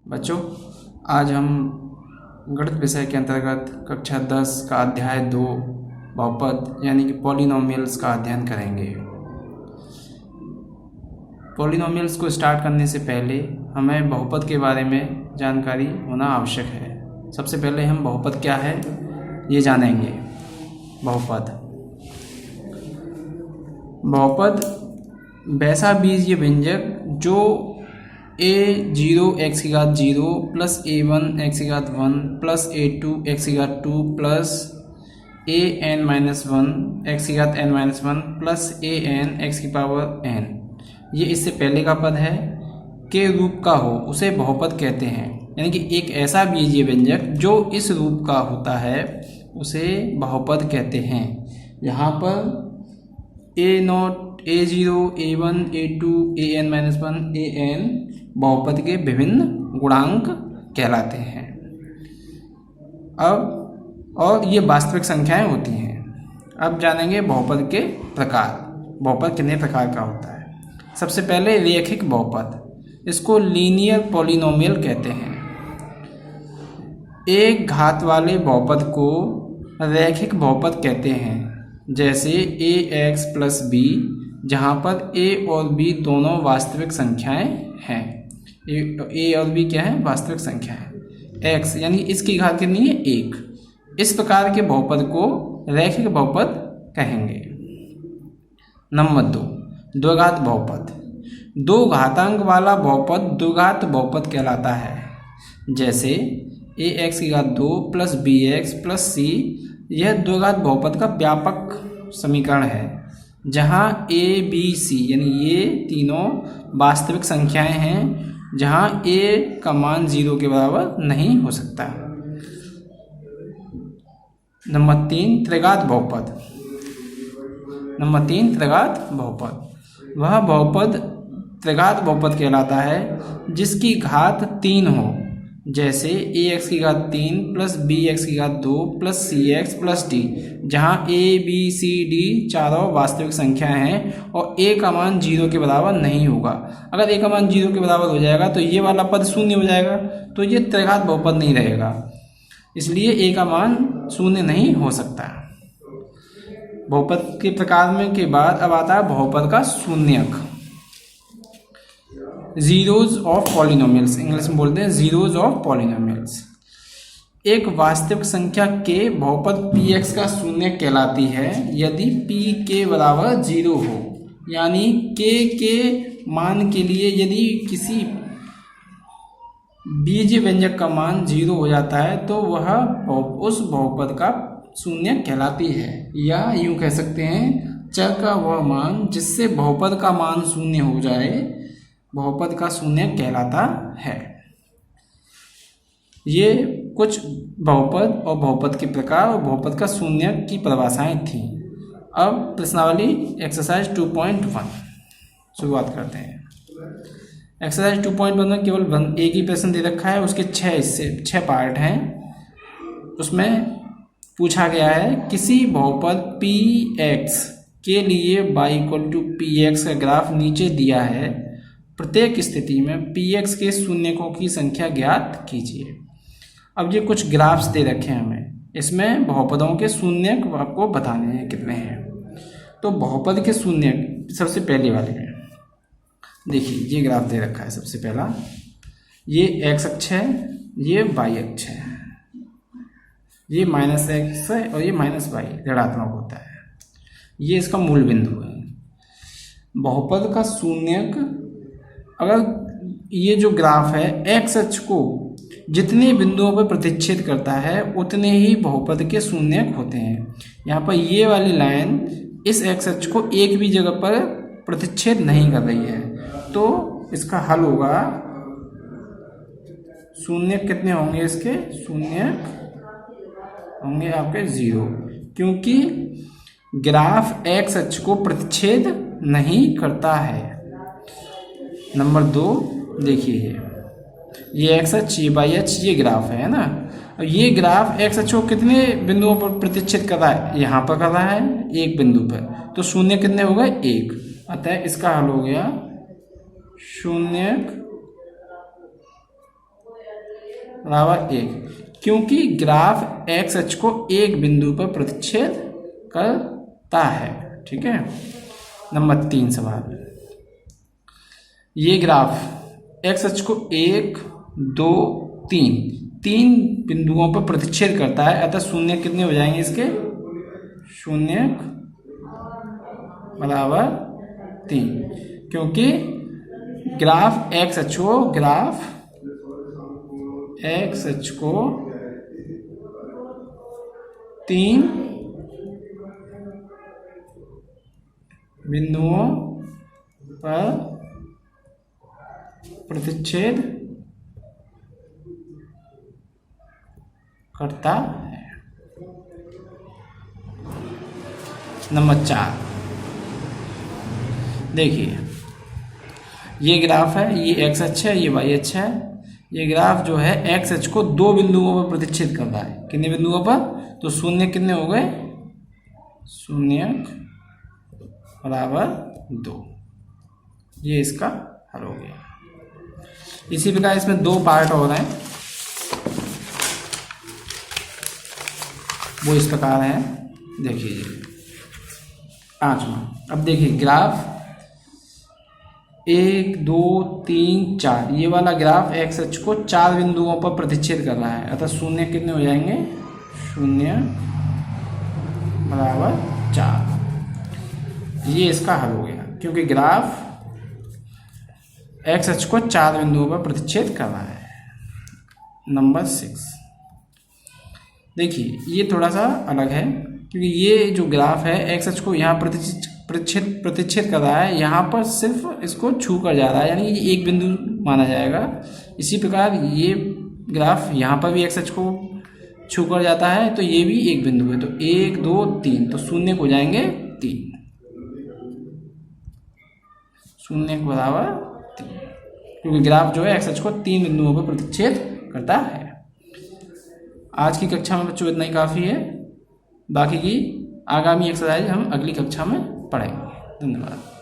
बच्चों, आज हम गणित विषय के अंतर्गत कक्षा 10 का अध्याय 2 बहुपद यानी कि पॉलिनोमियल्स का अध्ययन करेंगे। पॉलिनोमियल्स को स्टार्ट करने से पहले हमें बहुपद के बारे में जानकारी होना आवश्यक है। सबसे पहले हम बहुपद क्या है ये जानेंगे। बहुपद वैसा बीजीय व्यंजक जो a0 x की घात 0 प्लस a1 x की घात 1 प्लस a2 x की घात 2 प्लस an-1 x की घात n-1 प्लस an x की पावर n, ये इससे पहले का पद है, के रूप का हो उसे बहुपद कहते हैं। यानी कि एक ऐसा बीजीय व्यंजक जो इस रूप का होता है उसे बहुपद कहते हैं। यहाँ पर a0, a0, a1, a2, an-1, an बहुपद के विभिन्न गुणांक कहलाते हैं। अब और ये वास्तविक संख्याएं होती हैं। अब जानेंगे बहुपद के प्रकार। बहुपद कितने प्रकार का होता है। सबसे पहले रैखिक बहुपद, इसको लीनियर पॉलिनोमियल कहते हैं। एक घात वाले बहुपद को रैखिक बहुपद कहते हैं, जैसे ax प्लस b, जहाँ पर a और b दोनों वास्तविक संख्याएं हैं। a और b क्या है? वास्तविक संख्या है। x यानी इसकी घात कितनी है? 1। इस प्रकार के बहुपद को रैखिक बहुपद कहेंगे। नंबर 2, द्विघात बहुपद। दो घातांक वाला बहुपद द्विघात बहुपद कहलाता है, जैसे ax की घात 2 प्लस bx प्लस c। यह द्विघात बहुपद का व्यापक समीकरण है, जहाँ a b c यानी ये तीनों वास्तविक संख्याएं हैं, जहाँ a का मान 0 के बराबर नहीं हो सकता। नंबर 3, त्रिघात बहुपद। वह बहुपद त्रिघात बहुपद कहलाता है जिसकी घात 3 हो, जैसे ax की घात 3 प्लस bx की घात 2 प्लस cx प्लस d, जहाँ a b c d चारों वास्तविक संख्याएं हैं और a का मान 0 के बराबर नहीं होगा। अगर a का मान 0 के बराबर हो जाएगा तो ये वाला पद शून्य हो जाएगा, तो ये त्रिघात बहुपद नहीं रहेगा, इसलिए a का मान शून्य नहीं हो सकता। बहुपद के प्रकार में के बाद अब आता है बहुपद का शून्यक। जीरोज ऑफ पॉलिनोमियल्स, इंग्लिश में बोलते हैं जीरोज ऑफ पॉलिनोमियल्स। एक वास्तविक संख्या के बहुपद px का शून्य कहलाती है यदि p के बराबर 0 हो। यानी k के मान के लिए यदि किसी बीजीय व्यंजक का मान 0 हो जाता है तो वह उस बहुपद का शून्य कहलाती है, या यूं कह सकते हैं चर का वह मान जिससे बहुपद का मान शून्य हो जाए बहुपद का शून्य कहलाता है। ये कुछ बहुपद और बहुपद के प्रकार और बहुपद का शून्य की परिभाषाएं थीं। अब प्रश्नावली एक्सरसाइज 2.1 शुरुआत करते हैं। एक्सरसाइज 2.1 में केवल एक ही प्रश्न दे रखा है, उसके 6 पार्ट हैं। उसमें पूछा गया है किसी बहुपद px के लिए y = px का ग्राफ नीचे दिया है, प्रत्येक स्थिति में px के शून्यकों की संख्या ज्ञात कीजिए। अब ये कुछ ग्राफ्स दे रखे हैं हमें, इसमें बहुपदों के शून्यक आपको बताने हैं कितने हैं। तो बहुपद के शून्यक सबसे पहले वाले में देखिए, ये ग्राफ दे रखा है। सबसे पहला ये x अक्ष है, ये y अक्ष है, ये -x है और ये -y ऋणात्मक होता है। ये इसका मूल बिंदु है। बहुपद का शून्यक, अगर ये जो ग्राफ है x अक्ष को जितने बिंदुओं पर प्रतिच्छेद करता है उतने ही बहुपद के शून्यक होते हैं। यहाँ पर ये वाली लाइन इस x अक्ष को एक भी जगह पर प्रतिच्छेद नहीं कर रही है, तो इसका हल होगा शून्यक कितने होंगे? इसके शून्यक होंगे आपके 0, क्योंकि ग्राफ x अक्ष को प्रतिच्छेद नहीं करता है। नंबर 2 देखिए, ये x अक्ष, ये y अक्ष, ये ग्राफ है ना। और ये ग्राफ x अक्ष को कितने बिंदुओं पर प्रतिच्छेद कर रहा है? यहाँ पर कर रहा है, एक बिंदु पर, तो शून्य कितने हो गए? 1। अतः इसका हल हो गया शून्यक बराबर 1, क्योंकि ग्राफ एक्स अक्ष को एक बिंदु पर प्रतिच्छेद करता है। ठीक है। नंबर 3 सवाल, ये ग्राफ एक्स अक्ष को 1, 2, 3 बिंदुओं पर प्रतिच्छेद करता है, अतः शून्य कितने हो जाएंगे इसके? शून्य बराबर 3, क्योंकि ग्राफ एक्स अक्ष को 3 बिंदुओं पर प्रतिच्छेद करता है। नंबर 4, देखिए ये ग्राफ है, ये एक्स अक्ष है, ये वाई अक्ष है। ये ग्राफ जो है एक्स अक्ष को 2 बिंदुओं पर प्रतिच्छेद कर रहा है। कितने बिंदुओं पर? तो शून्य कितने हो गए? शून्य बराबर 2। ये इसका हल हो गया। इसी प्रकार इसमें 2 पार्ट और हैं, वो इस प्रकार है। देखिए 5वां, अब देखिए ग्राफ 1, 2, 3, 4, ये वाला ग्राफ एक्स अक्ष को 4 बिंदुओं पर प्रतिच्छेद कर रहा है, अतः शून्य कितने हो जाएंगे? शून्य बराबर 4। ये इसका हल हो गया, क्योंकि ग्राफ एक्स अक्ष को 4 बिंदुओं पर प्रतिच्छेद कर रहा है। नंबर 6, देखिए ये थोड़ा सा अलग है, क्योंकि ये जो ग्राफ है एक्स अक्ष को यहाँ प्रतिच्छेद कर रहा है, यहाँ पर सिर्फ इसको छू कर जा रहा है, यानी ये एक बिंदु माना जाएगा। इसी प्रकार ये ग्राफ यहाँ पर भी एक्स अक्ष को छू कर जाता है, तो ये भी एक बिंदु है। तो 1, 2, 3, तो शून्य को जाएंगे 3, शून्य के बराबर 3, क्योंकि ग्राफ जो है एक्स अक्ष को 3 बिंदुओं पर प्रतिच्छेद करता है। आज की कक्षा में बच्चों इतना ही काफ़ी है। बाकी की आगामी एक्सरसाइज हम अगली कक्षा में पढ़ेंगे। धन्यवाद।